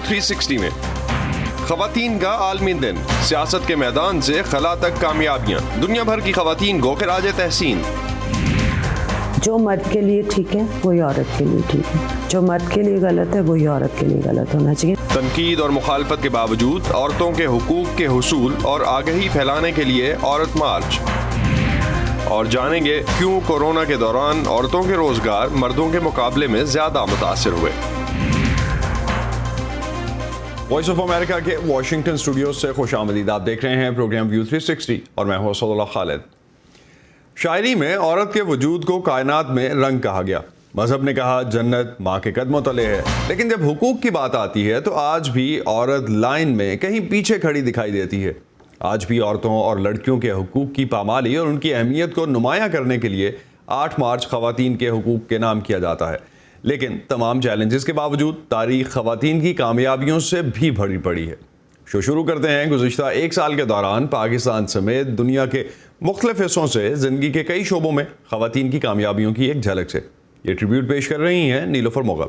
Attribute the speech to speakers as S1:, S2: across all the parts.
S1: 360 میں خواتین کا عالمی دن، سیاست کے میدان سے خلا تک کامیابیاں، دنیا بھر کی خواتین کو خراج تحسین۔
S2: جو مرد کے لیے ٹھیک ہے وہی عورت کے لیے ٹھیک ہے، جو مرد کے لیے غلط ہے وہی عورت کے لیے غلط ہونا چاہیے۔
S1: تنقید اور مخالفت کے باوجود عورتوں کے حقوق کے حصول اور آگہی پھیلانے کے لیے عورت مارچ، اور جانیں گے کیوں کورونا کے دوران عورتوں کے روزگار مردوں کے مقابلے میں زیادہ متاثر ہوئے۔ وائس آف امریکہ کے واشنگٹن اسٹوڈیوز سے خوش آمدید، آپ دیکھ رہے ہیں پروگرام ویو 360 اور میں ہوں اسد اللہ خالد۔ شاعری میں عورت کے وجود کو کائنات میں رنگ کہا گیا، مذہب نے کہا جنت ماں کے قدموں تلے ہے، لیکن جب حقوق کی بات آتی ہے تو آج بھی عورت لائن میں کہیں پیچھے کھڑی دکھائی دیتی ہے۔ آج بھی عورتوں اور لڑکیوں کے حقوق کی پامالی اور ان کی اہمیت کو نمایاں کرنے کے لیے 8 مارچ خواتین کے حقوق کے نام کیا جاتا ہے، لیکن تمام چیلنجز کے باوجود تاریخ خواتین کی کامیابیوں سے بھی بھری پڑی ہے۔ شروع کرتے ہیں گزشتہ 1 سال کے دوران پاکستان سمیت دنیا کے مختلف حصوں سے زندگی کے کئی شعبوں میں خواتین کی کامیابیوں کی ایک جھلک سے۔ یہ ٹریبیوٹ پیش کر رہی ہیں نیلوفر مغل۔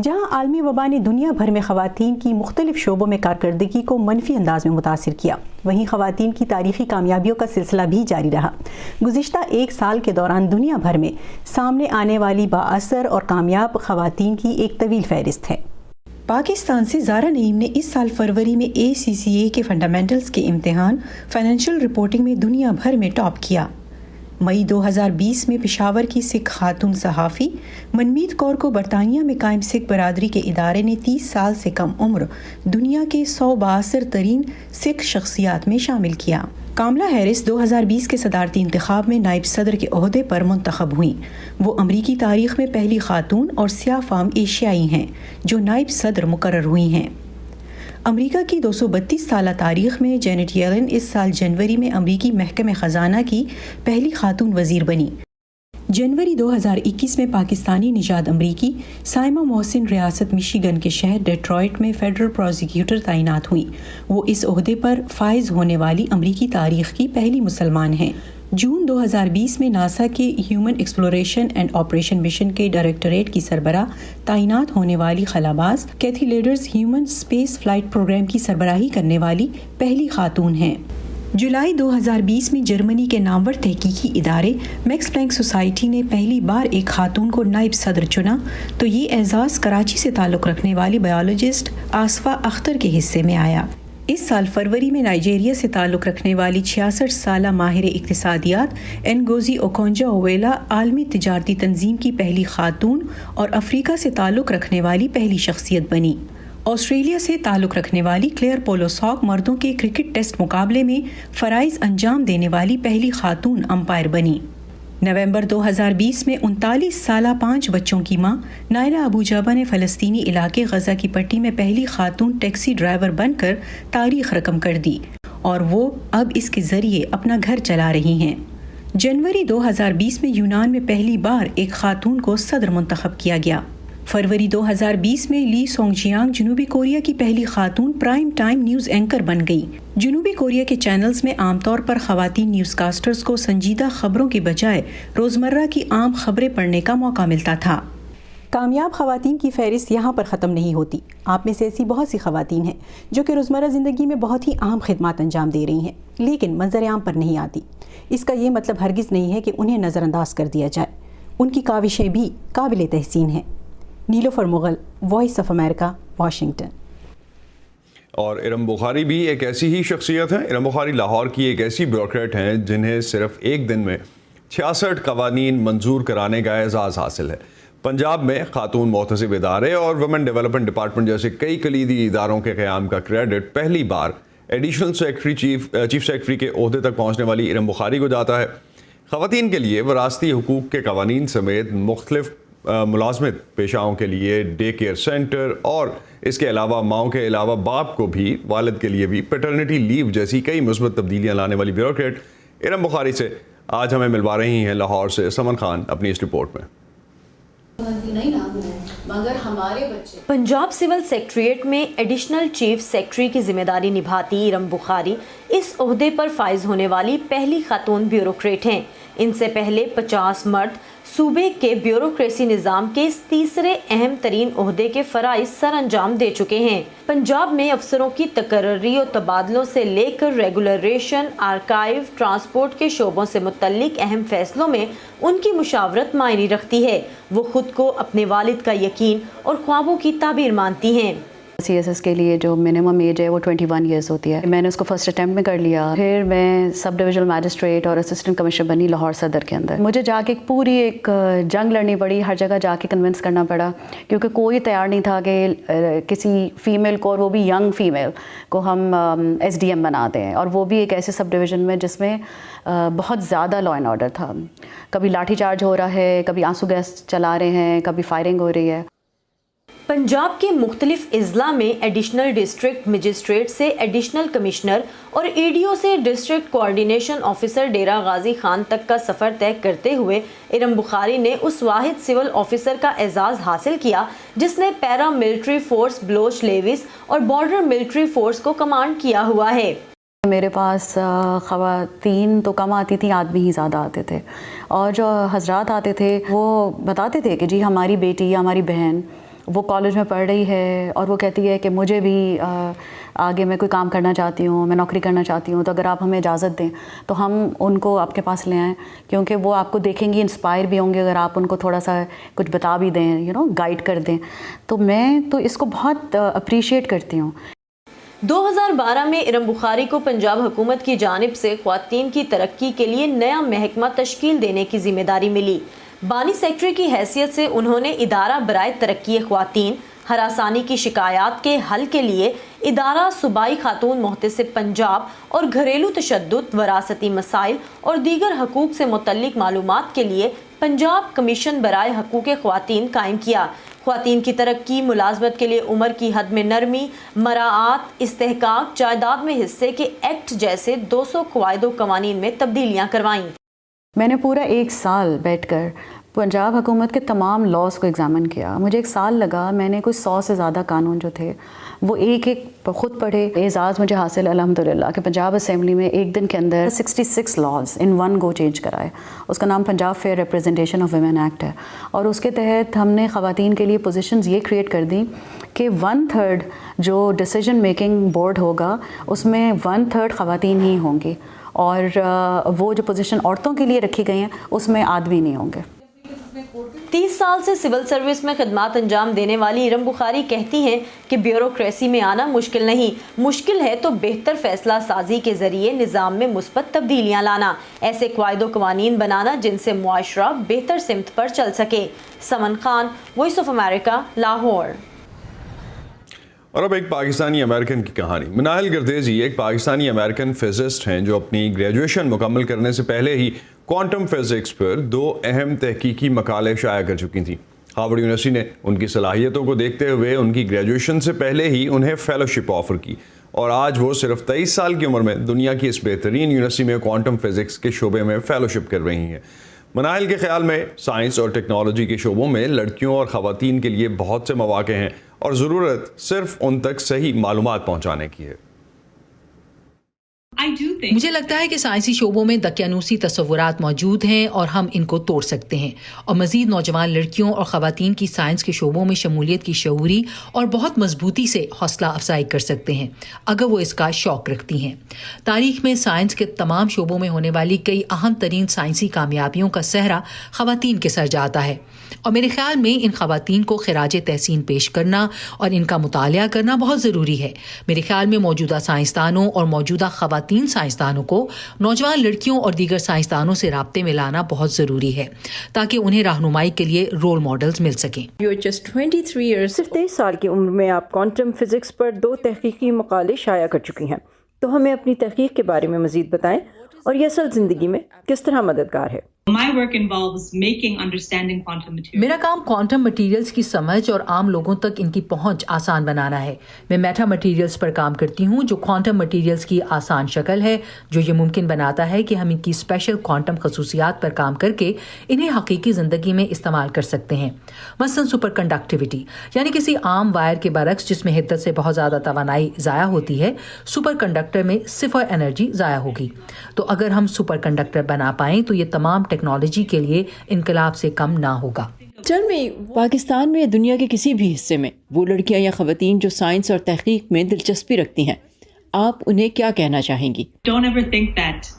S3: جہاں عالمی وبا نے دنیا بھر میں خواتین کی مختلف شعبوں میں کارکردگی کو منفی انداز میں متاثر کیا، وہیں خواتین کی تاریخی کامیابیوں کا سلسلہ بھی جاری رہا۔ گزشتہ 1 سال کے دوران دنیا بھر میں سامنے آنے والی بااثر اور کامیاب خواتین کی ایک طویل فہرست ہے۔ پاکستان سے زارا نعیم نے اس سال فروری میں ACCA کے فنڈامنٹلز کے امتحان فائنینشیل رپورٹنگ میں دنیا بھر میں ٹاپ کیا۔ مئی 2020 میں پشاور کی سکھ خاتون صحافی منمیت کور کو برطانیہ میں قائم سکھ برادری کے ادارے نے 30 سال سے کم عمر دنیا کے 100 بااثر ترین سکھ شخصیات میں شامل کیا۔ کاملا ہیرس 2020 کے صدارتی انتخاب میں نائب صدر کے عہدے پر منتخب ہوئیں۔ وہ امریکی تاریخ میں پہلی خاتون اور سیاہ فام ایشیائی ہیں جو نائب صدر مقرر ہوئی ہیں۔ امریکہ کی 232 سالہ تاریخ میں جینٹ یلن اس سال جنوری میں امریکی محکمہ خزانہ کی پہلی خاتون وزیر بنی۔ جنوری 2021 میں پاکستانی نژاد امریکی سائمہ محسن ریاست مشیگن کے شہر ڈیٹرائٹ میں فیڈرل پروزیکیوٹر تعینات ہوئی۔ وہ اس عہدے پر فائز ہونے والی امریکی تاریخ کی پہلی مسلمان ہیں۔ جون 2020 میں ناسا کے human exploration and operation mission کے ڈائریکٹوریٹ کی سربراہ تعینات ہونے والی خلاباز Kathy Lueders human space flight programme کی سربراہی کرنے والی پہلی خاتون ہیں۔ جولائی 2020 میں جرمنی کے نامور تحقیقی ادارے میکس پلانک سوسائٹی نے پہلی بار ایک خاتون کو نائب صدر چنا تو یہ اعزاز کراچی سے تعلق رکھنے والی بایولوجسٹ آصفہ اختر کے حصے میں آیا۔ اس سال فروری میں نائجیریا سے تعلق رکھنے والی 66 سالہ ماہر اقتصادیات انگوزی اوکونجا اویلا عالمی تجارتی تنظیم کی پہلی خاتون اور افریقہ سے تعلق رکھنے والی پہلی شخصیت بنی۔ آسٹریلیا سے تعلق رکھنے والی کلیئر پولوساک مردوں کے کرکٹ ٹیسٹ مقابلے میں فرائض انجام دینے والی پہلی خاتون امپائر بنی۔ نومبر 2020 میں 39 سالہ 5 بچوں کی ماں نائلہ ابو جابہ نے فلسطینی علاقے غزہ کی پٹی میں پہلی خاتون ٹیکسی ڈرائیور بن کر تاریخ رقم کر دی اور وہ اب اس کے ذریعے اپنا گھر چلا رہی ہیں۔ جنوری 2020 میں یونان میں پہلی بار ایک خاتون کو صدر منتخب کیا گیا۔ فروری 2020 میں لی سونگ جیانگ جنوبی کوریا کی پہلی خاتون پرائم ٹائم نیوز اینکر بن گئی۔ جنوبی کوریا کے چینلز میں عام طور پر خواتین نیوز کاسٹرز کو سنجیدہ خبروں کے بجائے روزمرہ کی عام خبریں پڑھنے کا موقع ملتا تھا۔ کامیاب خواتین کی فہرست یہاں پر ختم نہیں ہوتی۔ آپ میں سے ایسی بہت سی خواتین ہیں جو کہ روزمرہ زندگی میں بہت ہی عام خدمات انجام دے رہی ہیں لیکن منظر عام پر نہیں آتی۔ اس کا یہ مطلب ہرگز نہیں ہے کہ انہیں نظر انداز کر دیا جائے۔ ان کی کاوشیں بھی قابل تحسین ہیں۔ Nilofar Mughal, voice of America, Washington.
S1: اور ارم بخاری بھی ایک ایسی ہی شخصیت ہے۔ ارم بخاری لاہور کی ایک ایسی بیوروکریٹ ہیں جنہیں صرف ایک دن میں 66 قوانین منظور کرانے کا اعزاز حاصل ہے۔ پنجاب میں خاتون محتسب ادارے اور ویمن ڈیولپمنٹ ڈپارٹمنٹ جیسے کئی کلیدی اداروں کے قیام کا کریڈٹ پہلی بار ایڈیشنل سیکرٹری چیف سیکرٹری کے عہدے تک پہنچنے والی ارم بخاری کو جاتا ہے۔ خواتین کے لیے وراثتی حقوق کے قوانین سمیت مختلف ملازمت پیشاؤں کے لیے ڈے کیئر سینٹر اور اس کے علاوہ ماؤں کے علاوہ باپ کو بھی والد کے لیے بھی پیٹرنٹی لیو جیسی کئی مثبت تبدیلیاں لانے والی بیوروکریٹ ارم بخاری سے آج ہمیں ملوا رہی ہیں لاہور سے سمن خان اپنی اس رپورٹ میں۔
S4: پنجاب سول سیکریٹریٹ میں ایڈیشنل چیف سیکرٹری کی ذمہ داری نبھاتی ارم بخاری اس عہدے پر فائز ہونے والی پہلی خاتون بیوروکریٹ ہیں۔ ان سے پہلے 50 مرد صوبے کے بیوروکریسی نظام کے اس تیسرے اہم ترین عہدے کے فرائض سر انجام دے چکے ہیں۔ پنجاب میں افسروں کی تقرری اور تبادلوں سے لے کر ریگولیشن، آرکائیو، ٹرانسپورٹ کے شعبوں سے متعلق اہم فیصلوں میں ان کی مشاورت معنی رکھتی ہے۔ وہ خود کو اپنے والد کا یقین اور خوابوں کی تعبیر مانتی ہیں۔
S5: سی ایس ایس کے لیے جو منیمم ایج ہے وہ 21 ایئرس ہوتی ہے۔ میں نے اس کو فرسٹ اٹیمپٹ میں کر لیا، پھر میں سب ڈویژنل میجسٹریٹ اور اسسٹنٹ کمشنر بنی لاہور صدر کے اندر۔ مجھے جا کے پوری ایک جنگ لڑنی پڑی، ہر جگہ جا کے کنونس کرنا پڑا، کیونکہ کوئی تیار نہیں تھا کہ کسی فیمیل کو، اور وہ بھی ینگ فیمیل کو ہم ایس ڈی ایم بنا دیں، اور وہ بھی ایک ایسے سب ڈویژن میں جس میں بہت زیادہ لا اینڈ آرڈر تھا۔ کبھی لاٹھی چارج ہو رہا ہے، کبھی آنسو گیس چلا رہے ہیں، کبھی فائرنگ ہو رہی ہے۔
S4: پنجاب کے مختلف اضلاع میں ایڈیشنل ڈسٹرکٹ مجسٹریٹ سے ایڈیشنل کمشنر اور ای ڈی او سے district coordination officer Dera Ghazi Khan تک کا سفر طے کرتے ہوئے ارم بخاری نے اس واحد سول آفیسر کا اعزاز حاصل کیا جس نے پیرا ملٹری فورس بلوچ لیویس اور بارڈر ملٹری فورس کو کمانڈ کیا ہوا ہے۔
S5: میرے پاس خواتین تو کم آتی تھیں، آدمی ہی زیادہ آتے تھے، اور جو حضرات آتے تھے وہ بتاتے تھے کہ جی ہماری بیٹی یا ہماری بہن وہ کالج میں پڑھ رہی ہے اور وہ کہتی ہے کہ مجھے بھی آگے میں کوئی کام کرنا چاہتی ہوں، میں نوکری کرنا چاہتی ہوں، تو اگر آپ ہمیں اجازت دیں تو ہم ان کو آپ کے پاس لے آئیں، کیونکہ وہ آپ کو دیکھیں گی، انسپائر بھی ہوں گے اگر آپ ان کو تھوڑا سا کچھ بتا بھی دیں، گائیڈ کر دیں۔ تو میں تو اس کو بہت اپریشیٹ کرتی ہوں۔
S4: 2012 میں ارم بخاری کو پنجاب حکومت کی جانب سے خواتین کی ترقی کے لیے نیا محکمہ تشکیل دینے کی ذمہ داری ملی۔ بانی سیکرٹری کی حیثیت سے انہوں نے ادارہ برائے ترقی خواتین، ہراسانی کی شکایات کے حل کے لیے ادارہ صوبائی خاتون محتسب پنجاب اور گھریلو تشدد، وراثتی مسائل اور دیگر حقوق سے متعلق معلومات کے لیے پنجاب کمیشن برائے حقوق خواتین قائم کیا۔ خواتین کی ترقی، ملازمت کے لیے عمر کی حد میں نرمی، مراعات، استحقاق، جائیداد میں حصے کے ایکٹ جیسے 200 قواعد و قوانین میں تبدیلیاں کروائیں۔
S5: میں نے پورا 1 سال بیٹھ کر پنجاب حکومت کے تمام لاز کو ایگزامن کیا۔ مجھے 1 سال لگا، میں نے کوئی 100 سے زیادہ قانون جو تھے وہ ایک خود پڑھے۔ اعزاز مجھے حاصل الحمدللہ کہ پنجاب اسمبلی میں ایک دن کے اندر 66 laws in one go change کرائے۔ اس کا نام Punjab fair representation of women act ہے، اور اس کے تحت ہم نے خواتین کے لیے پوزیشنز یہ کریٹ کر دیں کہ 1/3 جو ڈیسیجن میکنگ بورڈ ہوگا اس میں 1/3 خواتین ہی ہوں گی، اور وہ جو پوزیشن عورتوں کے لیے رکھی گئی ہیں اس میں آدمی نہیں ہوں گے۔
S4: 30 سال سے سول سروس میں خدمات انجام دینے والی ارم بخاری کہتی ہیں کہ بیوروکریسی میں آنا مشکل نہیں، مشکل ہے تو بہتر فیصلہ سازی کے ذریعے نظام میں مثبت تبدیلیاں لانا، ایسے قواعد و قوانین بنانا جن سے معاشرہ بہتر سمت پر چل سکے۔ Saman Khan, voice of America, Lahore.
S1: اور اب ایک پاکستانی امریکن کی کہانی۔ مناہل گردیزی ایک پاکستانی امریکن فزسٹ ہیں جو اپنی گریجویشن مکمل کرنے سے پہلے ہی کوانٹم فزکس پر 2 اہم تحقیقی مقالے شائع کر چکی تھیں۔ ہارورڈ یونیورسٹی نے ان کی صلاحیتوں کو دیکھتے ہوئے ان کی گریجویشن سے پہلے ہی انہیں فیلوشپ آفر کی، اور آج وہ صرف 23 سال کی عمر میں دنیا کی اس بہترین یونیورسٹی میں کوانٹم فزکس کے شعبے میں فیلوشپ کر رہی ہیں۔ مناہل کے خیال میں سائنس اور ٹیکنالوجی کے شعبوں میں لڑکیوں اور خواتین کے لیے بہت سے مواقع ہیں، اور ضرورت صرف ان تک صحیح معلومات پہنچانے کی ہے۔
S6: مجھے لگتا ہے کہ سائنسی شعبوں میں دقیانوسی تصورات موجود ہیں اور ہم ان کو توڑ سکتے ہیں، اور مزید نوجوان لڑکیوں اور خواتین کی سائنس کے شعبوں میں شمولیت کی شعوری اور بہت مضبوطی سے حوصلہ افزائی کر سکتے ہیں اگر وہ اس کا شوق رکھتی ہیں۔ تاریخ میں سائنس کے تمام شعبوں میں ہونے والی کئی اہم ترین سائنسی کامیابیوں کا سہرا خواتین کے سر جاتا ہے، اور میرے خیال میں ان خواتین کو خراج تحسین پیش کرنا اور ان کا مطالعہ کرنا بہت ضروری ہے۔ میرے خیال میں موجودہ سائنسدانوں اور موجودہ خواتین سائنسدانوں کو نوجوان لڑکیوں اور دیگر سائنسدانوں سے رابطے میں لانا بہت ضروری ہے تاکہ انہیں رہنمائی کے لیے رول ماڈلز مل سکیں۔
S7: صرف 23 سال کی عمر میں آپ کوانٹم فزکس پر 2 تحقیقی مقالے شائع کر چکی ہیں، تو ہمیں اپنی تحقیق کے بارے میں مزید بتائیں اور یہ اصل زندگی میں کس طرح مددگار ہے۔
S8: My work involves making understanding quantum materials.
S6: मेरा काम क्वांटम मटेरियल्स की समझ और आम लोगों तक इनकी पहुंच आसान बनाना है। मैं मेटा मटेरियल्स पर काम करती हूं, जो क्वांटम मटेरियल्स की आसान शक्ल है, जो ये मुमकिन बनाता है कि हम इनकी स्पेशल क्वांटम खसूसियात पर काम करके इन्हें हकीकी ज़िंदगी में इस्तेमाल कर सकते हैं। मसलन सुपर कंडक्टिविटी, यानी किसी आम वायर के बरक्स जिसमें हिद्दत से बहुत ज़्यादा तवानाई ज़ाया होती है, सुपर कंडक्टर में सिफर एनर्जी ज़ाया होगी। तो अगर हम सुपर कंडक्टर बना पाएँ तो ये तमाम टेक्नोलॉजी के लिए इनकलाब से कम ना होगा।
S7: पाकिस्तान में दुनिया के किसी भी हिस्से में वो लड़कियां या ख़वातीन जो साइंस और तहकीक में दिलचस्पी रखती हैं, आप उन्हें क्या कहना चाहेंगी?
S8: Don't ever think that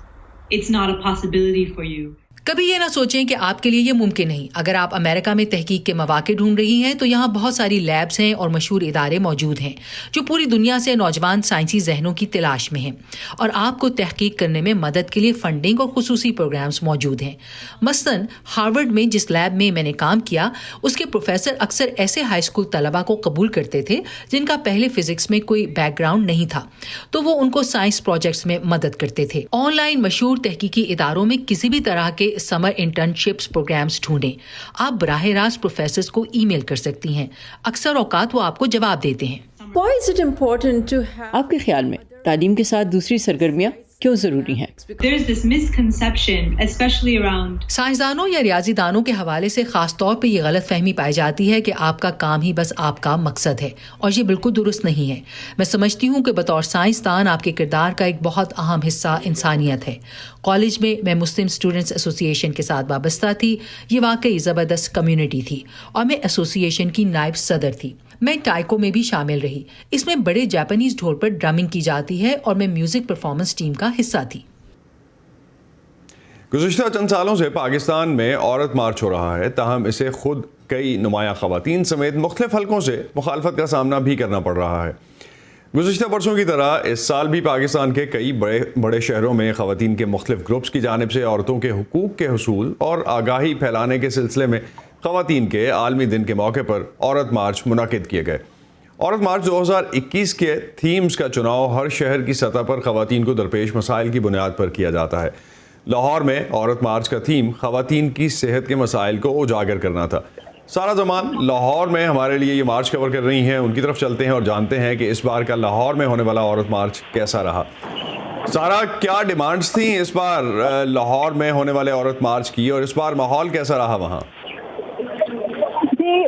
S8: it's not a possibility for you.
S6: कभी ये ना सोचें कि आपके लिए ये मुमकिन नहीं। अगर आप अमेरिका में तहकीक के मौके ढूंढ रही हैं तो यहाँ बहुत सारी लैब्स हैं और मशहूर इदारे मौजूद हैं जो पूरी दुनिया से नौजवान साइंसी जहनों की तलाश में हैं और आपको तहकीक करने में मदद के लिए फंडिंग और खुसूसी प्रोग्राम्स मौजूद हैं। मसलन हार्वर्ड में जिस लैब में मैंने काम किया, उसके प्रोफेसर अक्सर ऐसे हाई स्कूल तलबा को कबूल करते थे जिनका पहले फिजिक्स में कोई बैकग्राउंड नहीं था, तो वो उनको साइंस प्रोजेक्ट्स में मदद करते थे। ऑनलाइन मशहूर तहकीकी इदारों में किसी भी तरह के समर इंटर्नशिप्स प्रोग्राम्स ढूंढें। आप बराह रास्त प्रोफेसर्स को ईमेल कर सकती हैं, अक्सर औकात वो आपको जवाब देते हैं।
S7: आपके ख्याल में तालीम के साथ दूसरी सरगर्मियाँ क्यों ज़रूरी हैं?
S8: There's this misconception, especially around
S6: साइंसदानों या रियाजीदानों के हवाले से खास तौर पे ये गलत फहमी पाई जाती है कि आपका काम ही बस आपका मकसद है, और ये बिल्कुल दुरुस्त नहीं है। मैं समझती हूँ कि बतौर साइंसदान आपके किरदार का एक बहुत अहम हिस्सा इंसानियत है। कॉलेज में मैं मुस्लिम स्टूडेंट्स एसोसिएशन के साथ वाबस्ता थी। ये वाकई ज़बरदस्त कम्युनिटी थी और मैं एसोसिएशन की नायब सदर थी। मैं टाइको में भी शामिल रही। इसमें बड़े जापानीज ढोल पर ड्रमिंग की जाती है और मैं म्यूजिक परफॉर्मेंस टीम का हिस्सा थी।
S1: गुज़िश्ता चंद सालों से पाकिस्तान में औरत मार्च हो रहा है, ताहम इसे खुद कई नुमायां ख़वातीन समेत मुख्तलिफ हलकों से मुखालफत का सामना भी करना पड़ रहा है। गुज़िश्ता बरसों की तरह इस साल भी पाकिस्तान के कई बड़े शहरों में ख़वातीन के मुख्तलिफ ग्रुप्स की जानिब से औरतों के हुकूक़ के हुसूल और आगाही फैलाने के सिलसिले में ख़वातीन के आलमी दिन के मौके पर औरत मार्च मुनाकिद किए गए। औरत मार्च 2021 के थीम्स का चुनाव हर शहर की सतह पर ख़वातीन को दरपेश मसाइल की बुनियाद पर किया जाता है। लाहौर में औरत मार्च का थीम ख़वातीन की सेहत के मसाइल को उजागर करना था। सारा जमान लाहौर में हमारे लिए ये मार्च कवर कर रही हैं, उनकी तरफ चलते हैं और जानते हैं कि इस बार का लाहौर में होने वाला औरत मार्च कैसा रहा। सारा, क्या डिमांड्स थी इस बार लाहौर में होने वाले औरत मार्च की, और इस बार माहौल कैसा रहा वहाँ?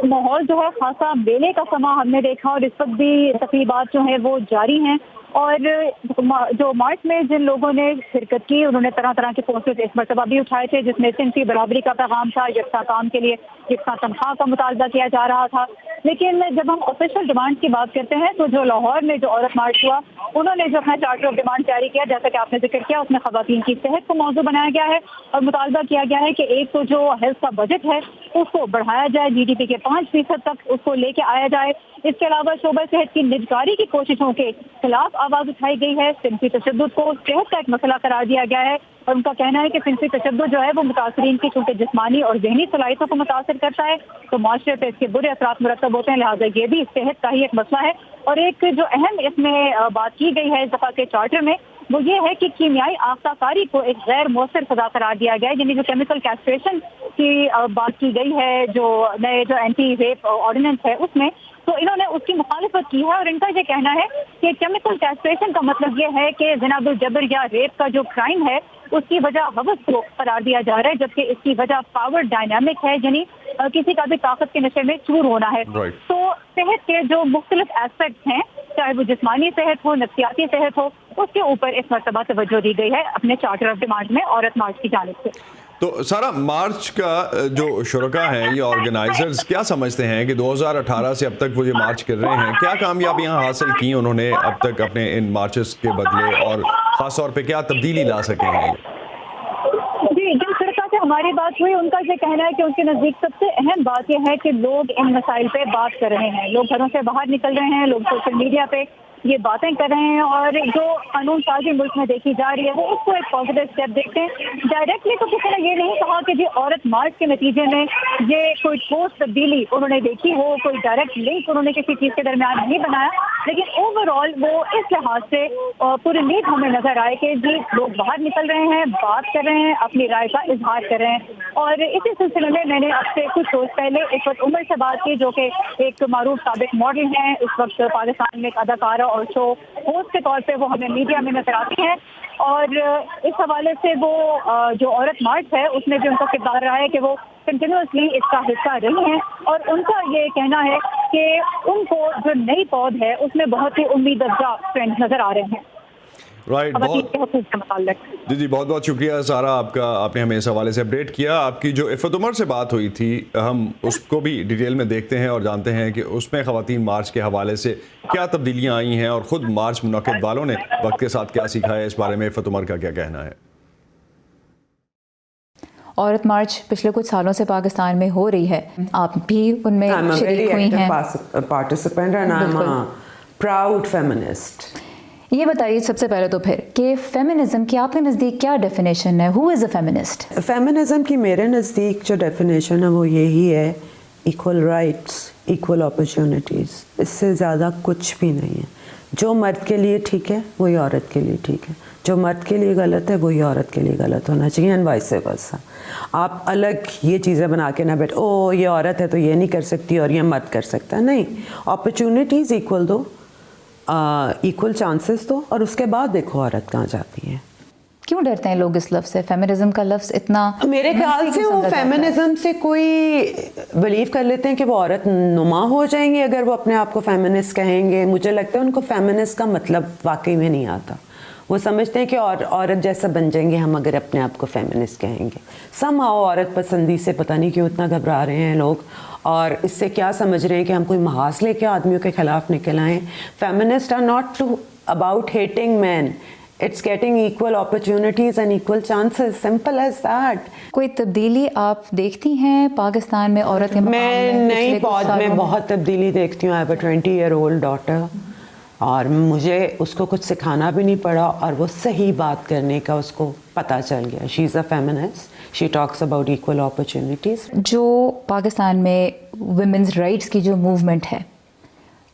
S9: माहौल जो है खासा बेले का समा हमने देखा और इस वक्त भी तकरीबात जो है वो जारी हैं। और जो मार्च में जिन लोगों ने शिरकत की उन्होंने तरह तरह के पोस्टर्स इस मरतबा भी उठाए थे, जिसमें सिंसी बराबरी का पैगाम था, यकसा काम के लिए यकसा तनख्वाह का मुतालबा किया जा रहा था। लेकिन जब हम ऑफिशियल डिमांड की बात करते हैं तो जो लाहौर में जो औरत मार्च हुआ, उन्होंने जो अपना चार्टर ऑफ डिमांड जारी किया, जैसा कि आपने जिक्र किया, उसमें ख़वातीन की सेहत को मौजू बनाया गया है और मुतालबा किया गया है कि एक तो जो हेल्थ का बजट है उसको बढ़ाया जाए, GDP के 5% तक उसको लेके आया जाए। इसके अलावा शोबा सेहत की निजकारी की कोशिशों के खिलाफ आवाज़ उठाई गई है। सिंसी तशद्दुद को सेहत का एक मसला करार दिया गया है और उनका कहना है कि सिंसी तशद्दुद जो है वो मुतासरीन की चूँकि जिस्मानी और ज़हनी सलाहियतों को मुतासर करता है तो माशरे पर इसके बुरे असरात मुरतब होते हैं, लिहाजा ये भी सेहत का ही एक मसला है। और एक जो अहम इसमें बात की गई है इस दफ़ा के चार्टर में, वो ये है कि कीमियाई आख्ताकारी को एक गैर मौसर सजा करार दिया गया है, यानी जो केमिकल कैस्ट्रेशन की बात की गई है, जो नए जो एंटी रेप ऑर्डिनेंस है उसमें, तो इन्होंने उसकी मुखालिफत की है और इनका ये कहना है कि केमिकल कैस्ट्रेशन का मतलब ये है कि ज़िना जबर या रेप का जो क्राइम है उसकी वजह हवस को करार दिया जा रहा है, जबकि इसकी वजह पावर डायनामिक है, यानी किसी का भी ताकत के नशे में चूर होना है। तो सेहत के जो मुख्तलिफ एस्पेक्ट्स हैं, चाहे वो जिस्मानी सेहत हो, नफ्सियाती सेहत हो, उसके ऊपर इस मरतबा तवज्जो दी गई है अपने चार्टर ऑफ डिमांड में औरत मार्च की जानिब से।
S1: तो सारा, मार्च का जो शुरका हैं, ये ऑर्गेनाइजर्स क्या समझते हैं कि 2018 से अब तक वो ये मार्च कर रहे हैं, क्या कामयाबियां हासिल की उन्होंने अब तक अपने इन मार्चेस के बदले, और ख़ास तौर पे क्या तब्दीली ला सके हैं?
S9: जी, जिन शुरका से हमारी बात हुई उनका ये कहना है कि उनके नज़दीक सबसे अहम बात यह है कि लोग इन मसाइल पे बात कर रहे हैं, लोग घरों से बाहर निकल रहे हैं, लोग सोशल मीडिया पे ये बातें कर रहे हैं और जो कानून साजी मुल्क में देखी जा रही है वो उसको एक पॉजिटिव स्टेप देखते हैं। डायरेक्टली तो किसी ने ये नहीं कहा कि जी औरत मार्च के नतीजे में ये कोई ठोस तब्दीली उन्होंने देखी हो, कोई डायरेक्ट लिंक उन्होंने किसी चीज़ के दरमियान नहीं बनाया, लेकिन ओवरऑल वो इस लिहाज से पुरुम्मीद हमें नजर आए कि जी लोग बाहर निकल रहे हैं, बात कर रहे हैं, अपनी राय का इजहार कर रहे हैं। और इसी सिलसिले में मैंने आपसे कुछ रोज पहले इस वक्त उमर से बात की, जो कि एक मारूफ साबिक मॉडल हैं, इस वक्त पाकिस्तान में एक अदाकारा और शो होस्ट के तौर पे वो हमें मीडिया में नजर आती हैं। और इस हवाले से वो जो औरत मार्च है उसमें भी उनका किरदार रहा है कि वो कंटिन्यूसली इसका हिस्सा रही हैं, और उनका ये कहना है कि उनको जो नई पौध है उसमें बहुत ही उम्मीद अफजा ट्रेंड नजर आ रहे हैं।
S1: राइट, जी बहुत बहुत शुक्रिया सारा आपका, आपने हमें इस हवाले से अपडेट किया। आपकी जो इफ़त उमर से बात हुई थी, हम उसको भी डिटेल में देखते हैं और जानते हैं कि उसमें ख़वातीन मार्च के हवाले से क्या तब्दीलियाँ आई हैं और ख़ुद मार्च मुनक़िद वालों ने वक्त के साथ क्या सीखा है, इस बारे में इफ़त उमर का क्या कहना है।
S10: औरत मार्च पिछले कुछ सालों से पाकिस्तान में हो रही है, आप भी उनमें शरीक हुई हैं।
S2: Participant and I am a proud feminist.
S10: ये बताइए सबसे पहले तो फिर कि फेमिनिज्म की आपके नज़दीक क्या डेफिनेशन है? Who is a feminist?
S2: Feminism की मेरे नज़दीक जो डेफिनेशन है वो यही है, इक्वल राइट्स, इक्वल अपॉर्चुनिटीज़, इससे ज़्यादा कुछ भी नहीं है। जो मर्द के लिए ठीक है वही औरत के लिए ठीक है, जो मर्द के लिए गलत है वही औरत के लिए गलत होना चाहिए, एंड वाइस वर्सा। आप अलग ये चीज़ें बना के ना बैठ, ओ ये औरत है तो ये नहीं कर सकती और ये मर्द कर सकता है, नहीं। अपॉर्चुनिटीज़ इक्वल दो, इक्वल चांसेस दो, और उसके बाद देखो औरत कहाँ जाती है।
S10: क्यों डरते हैं लोग इस लफ्ज़ से? फेमिनिज्म का लफ्ज़ इतना,
S2: मेरे ख्याल से वो फेमिनिज्म से कोई बिलीव कर लेते हैं कि वो औरत नुमा हो जाएंगे अगर वो अपने आप को फेमिनिस्ट कहेंगे। मुझे लगता है उनको फेमिनिस्ट का मतलब वाकई में नहीं आता। वो समझते हैं कि औरत जैसा बन जाएंगे हम अगर अपने आप को फेमिनिस्ट कहेंगे। समहाउ औरत पसंदी से पता नहीं क्यों इतना घबरा रहे हैं लोग, और इससे क्या समझ रहे हैं कि हम कोई महाज लेके आदमियों के खिलाफ निकल आए। Feminist are not to about hating man, it's getting equal opportunities and equal chances, simple as that।
S10: कोई तब्दीली आप देखती हैं पाकिस्तान में औरत के मकाम में?
S2: मैं नई पौध में बहुत तब्दीली देखती हूँ। I have a 20-year-old daughter, और मुझे उसको कुछ सिखाना भी नहीं पड़ा, और वो सही बात करने का उसको पता चल गया। She is a feminist, she talks about equal opportunities.
S10: जो पाकिस्तान में वुमेन्स राइट्स की जो मूवमेंट है,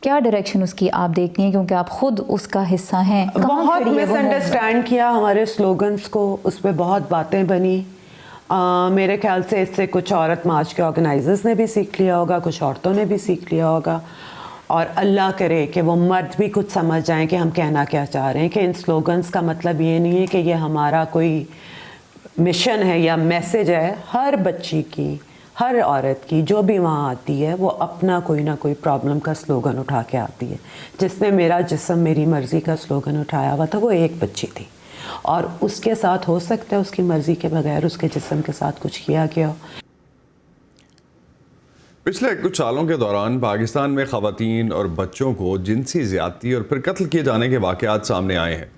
S10: क्या डायरेक्शन उसकी आप देखती हैं, क्योंकि आप खुद उसका हिस्सा हैं?
S2: बहुत मिसअंडरस्टैंड किया हमारे स्लोगन्स को, उस पर बहुत बातें बनी। मेरे ख्याल से इससे कुछ औरत मार्च के ऑर्गेनाइजर्स ने भी सीख लिया होगा, कुछ औरतों ने भी सीख लिया होगा, और अल्लाह करे कि वो मर्द भी कुछ समझ जाएं कि हम कहना क्या चाह रहे हैं, कि इन स्लोगन्स का मतलब ये नहीं है कि ये हमारा कोई मिशन है या मैसेज है। हर बच्ची की, हर औरत की जो भी वहाँ आती है वो अपना कोई ना कोई प्रॉब्लम का स्लोगन उठा के आती है। जिसने मेरा जिस्म मेरी मर्ज़ी का स्लोगन उठाया हुआ था वो एक बच्ची थी, और उसके साथ हो सकता है उसकी मर्ज़ी के बगैर उसके जिस्म के साथ कुछ किया गया हो।
S1: पिछले कुछ सालों के दौरान पाकिस्तान में ख़वातीन और बच्चों को जिनसी ज़्यादती और फिर कत्ल किए जाने के वाक़यात सामने आए हैं।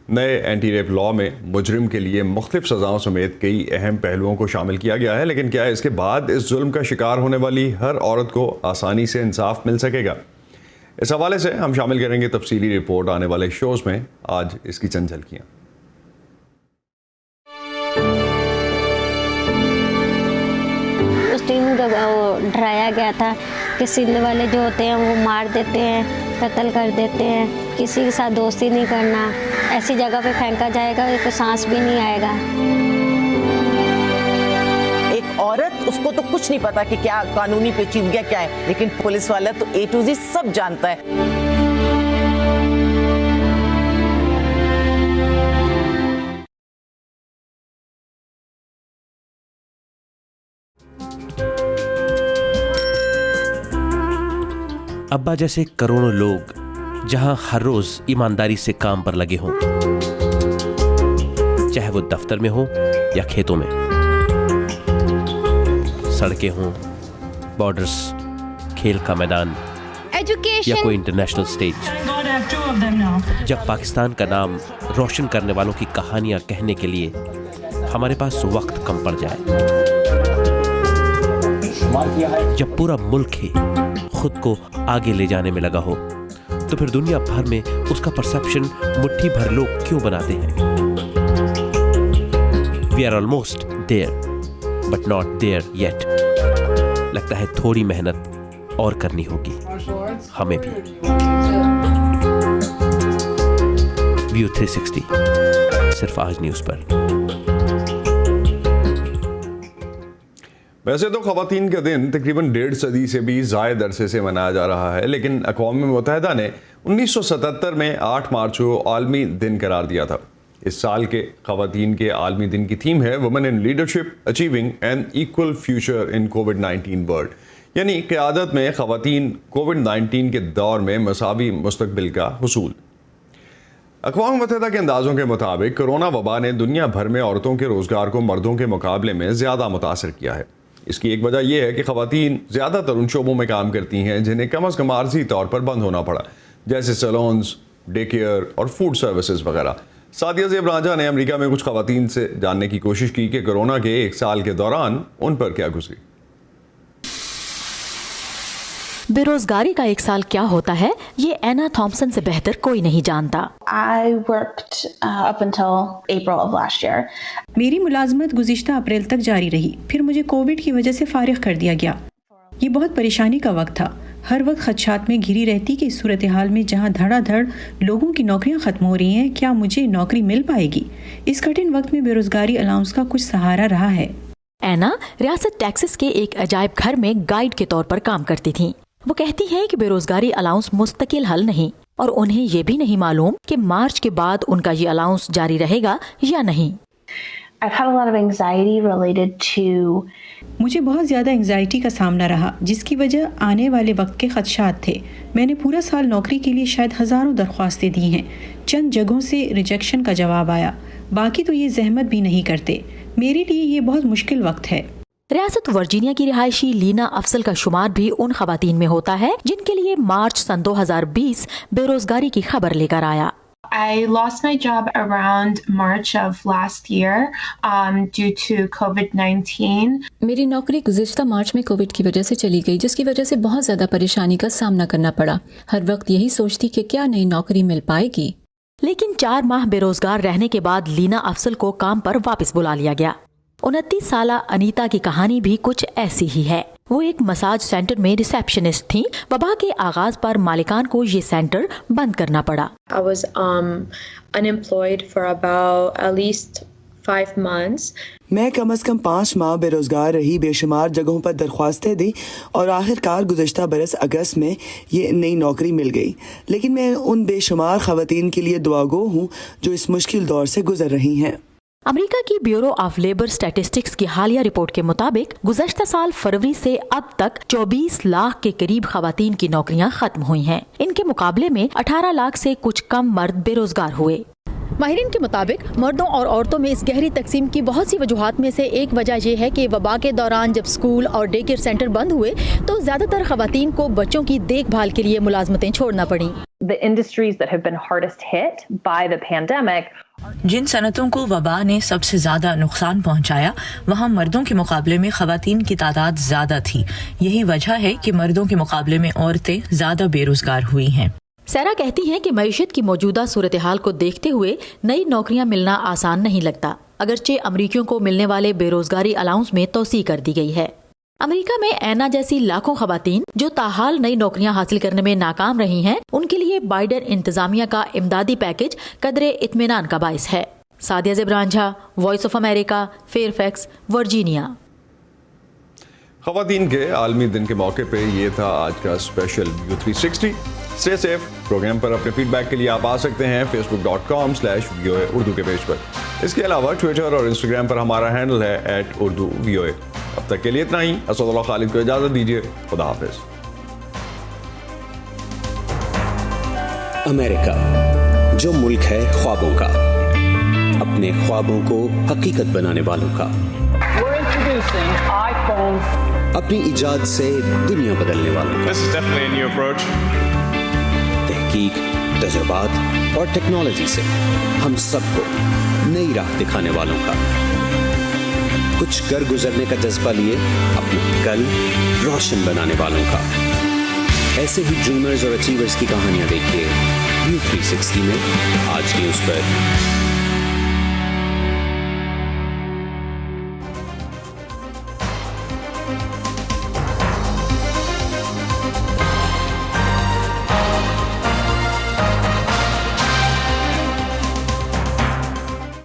S1: नए एंटी रेप लॉ में मुजरिम के लिए मुख्तलिफ सज़ाओं समेत कई अहम पहलुओं को शामिल किया गया है, लेकिन क्या इसके बाद इस जुल्म का शिकार होने वाली हर औरत को आसानी से इंसाफ मिल सकेगा? इस हवाले से हम शामिल करेंगे तफसीली रिपोर्ट आने वाले शोज़ में। आज इसकी चंद झलकियाँ।
S11: उस टीम को डराया गया था कि सिंध वाले जो होते हैं वो मार देते हैं, कत्ल कर देते हैं, किसी के साथ दोस्ती नहीं करना, ऐसी जगह पे फेंका जाएगा एक सांस भी नहीं आएगा।
S12: एक औरत, उसको तो कुछ नहीं पता कि क्या कानूनी पेचीदगियां क्या है, लेकिन पुलिस वाला तो A to Z सब जानता है।
S13: अब्बा जैसे करोड़ों लोग जहां हर रोज ईमानदारी से काम पर लगे हों, चाहे वो दफ्तर में हो या खेतों में, सड़कें हों, बॉर्डर्स, खेल का मैदान या कोई इंटरनेशनल स्टेज। जब पाकिस्तान का नाम रोशन करने वालों की कहानियां कहने के लिए हमारे पास वक्त कम पड़ जाए, जब पूरा मुल्क ही खुद को आगे ले जाने में लगा हो, तो फिर दुनिया भर में उसका परसेप्शन मुट्ठी भर लोग क्यों बनाते हैं? We are almost there, but not there yet. लगता है थोड़ी मेहनत और करनी होगी हमें भी। व्यू 360 सिर्फ आज न्यूज़ पर।
S1: वैसे तो ख़वातीन का दिन तकरीबन 1.5 सदी से भी ज़ायद अरसे से मनाया जा रहा है, लेकिन अक़वाम मुत्तहिदा ने 1977 में 8 मार्च को आलमी दिन करार दिया था। इस साल के ख़वातीन के आलमी दिन की थीम है women in leadership achieving an equal future in कोविड-19 वर्ल्ड, यानी क़यादत में ख़वातीन कोविड-19 के दौर में मसावी मुस्तक़बिल का हुसूल। अक़वाम मुत्तहिदा के अंदाज़ों के मुताबिक कोरोना वबा ने दुनिया भर में औरतों के रोज़गार को मर्दों के मुकाबले में ज़्यादा मुतासर किया है। इसकी एक वजह यह है कि ख़वातीन ज़्यादातर उन शोबों में काम करती हैं जिन्हें कम अज़ कम आर्जी तौर पर बंद होना पड़ा, जैसे सैलून्स, डे केयर और फूड सर्विसेज वगैरह। सादिया ज़ेब रांझा ने अमेरिका में कुछ ख़वातीन से जानने की कोशिश की कि कोरोना के 1 साल के दौरान उन पर क्या गुजरी।
S14: बेरोजगारी का 1 साल क्या होता है, ये एना थॉम्पसन से बेहतर कोई नहीं जानता।
S15: I worked up until April of last year.
S3: मेरी मुलाजमत गुज़िश्ता अप्रैल तक जारी रही, फिर मुझे कोविड की वजह से फारिग कर दिया गया। ये बहुत परेशानी का वक्त था। हर वक्त खदशात में घिरी रहती कि इस सूरत हाल में जहाँ धड़ाधड़ लोगों की नौकरियाँ ख़त्म हो रही हैं, क्या मुझे नौकरी मिल पाएगी। इस कठिन वक्त में बेरोजगारी अलाउंस का कुछ सहारा रहा है।
S14: एना रियासत टेक्सास के एक अजायब घर में गाइड के तौर पर काम करती थी। वो कहती हैं कि बेरोजगारी अलाउंस मुस्तकिल हल नहीं, और उन्हें ये भी नहीं मालूम कि मार्च के बाद उनका ये अलाउंस जारी रहेगा या नहीं।
S15: I've had a lot of anxiety related to
S3: मुझे बहुत ज़्यादा एंजाइटी का सामना रहा, जिसकी वजह आने वाले वक्त के खदशात थे। मैंने पूरा साल नौकरी के लिए शायद हज़ारों दरख्वास्तें दी हैं। चंद जगहों से रिजेक्शन का जवाब आया, बाकी तो ये जहमत भी नहीं करते। मेरे लिए ये बहुत मुश्किल वक्त है।
S14: रियासत वर्जीनिया की रिहायशी लीना अफसल का शुमार भी उन खवातीन में होता है जिनके लिए मार्च सन 2020 बेरोजगारी की खबर लेकर आया।
S15: I lost my job around March of last year due to COVID-19.
S16: मेरी नौकरी गुज़िश्ता मार्च में कोविड की वजह से चली गई, जिसकी वजह से बहुत ज़्यादा परेशानी का सामना करना पड़ा। हर वक्त यही सोचती कि क्या नई नौकरी मिल पाएगी।
S14: लेकिन 4 माह बेरोजगार रहने के बाद लीना अफसल को काम पर वापस बुला लिया गया। 29 साला अनीता की कहानी भी कुछ ऐसी ही है। वो एक मसाज सेंटर में रिसेप्शनिस्ट थी। वबा के आगाज पर मालिकान को ये सेंटर बंद करना पड़ा।
S17: I was unemployed for about at least 5 months.
S18: मैं कम से कम 5 माह बेरोजगार रही, बेशुमार जगहों पर दरख्वास्तें दी और आखिरकार गुज़श्ता बरस अगस्त में ये नई नौकरी मिल गई। लेकिन मैं उन बेशुमार ख़वातीन के लिए दुआगो हूँ जो इस मुश्किल दौर से गुजर रही हैं।
S14: अमेरिका की ब्यूरो ऑफ लेबर स्टैटिस्टिक्स की हालिया रिपोर्ट के मुताबिक गुज़श्ता साल फरवरी से अब तक 24 लाख के करीब खवातीन की नौकरियां खत्म हुई हैं। इनके मुकाबले में 18 लाख से कुछ कम मर्द बेरोजगार हुए।
S6: माहिरीन के मुताबिक मर्दों और औरतों में इस गहरी तकसीम की बहुत सी वजूहात में से एक वजह यह है कि वबा के दौरान जब स्कूल और डे केयर सेंटर बंद हुए तो ज्यादातर खवातीन को बच्चों की देखभाल के लिए मुलाजमतें छोड़ना पड़ी।
S19: The industries that have been hardest hit by the pandemic,
S20: जिन सनतों को वबा ने सबसे ज्यादा नुकसान पहुंचाया, वहां मर्दों के मुकाबले में खवातीन की तादाद ज्यादा थी। यही वजह है कि मर्दों के मुकाबले में औरतें ज्यादा बेरोजगार हुई हैं।
S14: सैरा कहती हैं कि मईशत की मौजूदा सूरत हाल को देखते हुए नई नौकरियां मिलना आसान नहीं लगता, अगरचे अमरीकियों को मिलने वाले बेरोजगारी अलाउंस में तोसी कर दी गई है। अमेरिका में ऐना जैसी लाखों खवातीन जो ताहाल नई नौकरियां हासिल करने में नाकाम रही हैं, उनके लिए बाइडेन इंतजामिया का इमदादी पैकेज कदरे इत्मीनान का बाइस है। Sadia Zeb Ranjha, voice of America, Fairfax, Virginia.
S1: खवातीन के आलमी दिन के मौके पे ये था आज का special view 360। Stay safe. Programme पर अपने फीडबैक के लिए आप आ सकते हैं facebook.com/VOA उर्दू के पेज पर। इसके अलावा ट्विटर और इंस्टाग्राम पर हमारा हैंडल है @urduvoa। अब तक के लिए इतना ही। असदुल्लाह खालिद को इजाजत दीजिए। खुदा हाफिज।
S21: अमेरिका, जो मुल्क है ख्वाबों का, अपने ख्वाबों को हकीकत बनाने वालों का, अपनी इजाद से दुनिया बदलने वालों का, तहकीक, तजुर्बात और टेक्नोलॉजी से हम सबको नई राह दिखाने वालों का, कुछ कर गुजरने का जज्बा लिए अपने कल रोशन बनाने वालों का। ऐसे ही ड्रीमर्स और अचीवर्स की कहानियां देखिए व्यू 360 में आज न्यूज़ पर।